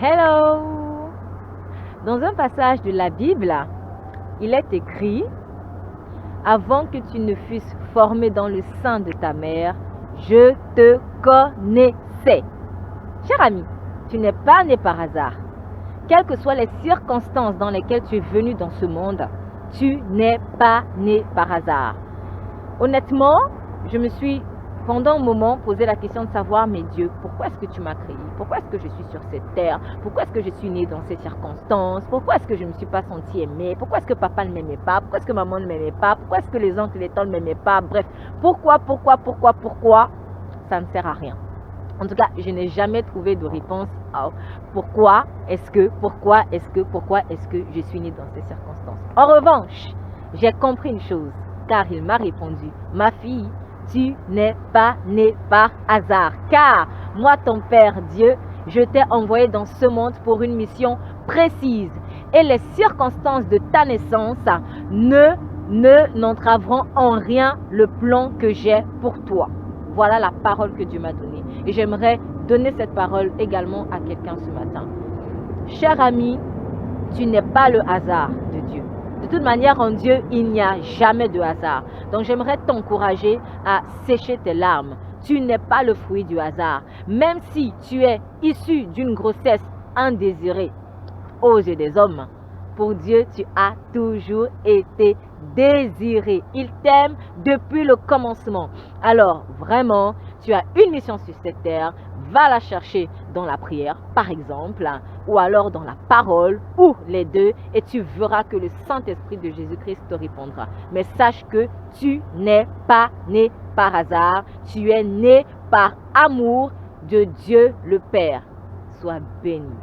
Hello! Dans un passage de la Bible, il est écrit: avant que tu ne fusses formé dans le sein de ta mère, je te connaissais. Cher ami, tu n'es pas né par hasard. Quelles que soient les circonstances dans lesquelles tu es venu dans ce monde, tu n'es pas né par hasard. Honnêtement, je me suis pendant un moment posé la question de savoir, mais Dieu, pourquoi est-ce que tu m'as créé? Pourquoi est-ce que je suis sur cette terre? Pourquoi est-ce que je suis né dans ces circonstances? Pourquoi est-ce que je ne me suis pas senti aimé? Pourquoi est-ce que papa ne m'aimait pas? Pourquoi est-ce que maman ne m'aimait pas? Pourquoi est-ce que les oncles et les tantes ne m'aimaient pas? Bref, pourquoi? Ça ne sert à rien. En tout cas, je n'ai jamais trouvé de réponse à pourquoi est-ce que je suis né dans ces circonstances. En revanche, j'ai compris une chose, car il m'a répondu: ma fille, tu n'es pas né par hasard, car moi, ton Père Dieu, je t'ai envoyé dans ce monde pour une mission précise. Et les circonstances de ta naissance n'entraveront en rien le plan que j'ai pour toi. Voilà la parole que Dieu m'a donnée. Et j'aimerais donner cette parole également à quelqu'un ce matin. Cher ami, tu n'es pas le hasard de Dieu. De toute manière, en Dieu, il n'y a jamais de hasard. Donc, j'aimerais t'encourager à sécher tes larmes. Tu n'es pas le fruit du hasard. Même si tu es issu d'une grossesse indésirée aux yeux des hommes, pour Dieu, tu as toujours été désiré. Il t'aime depuis le commencement. Alors, vraiment, tu as une mission sur cette terre. Va la chercher dans la prière, par exemple, ou alors dans la parole, ou les deux, et tu verras que le Saint-Esprit de Jésus-Christ te répondra. Mais sache que tu n'es pas né par hasard. Tu es né par amour de Dieu le Père. Sois béni.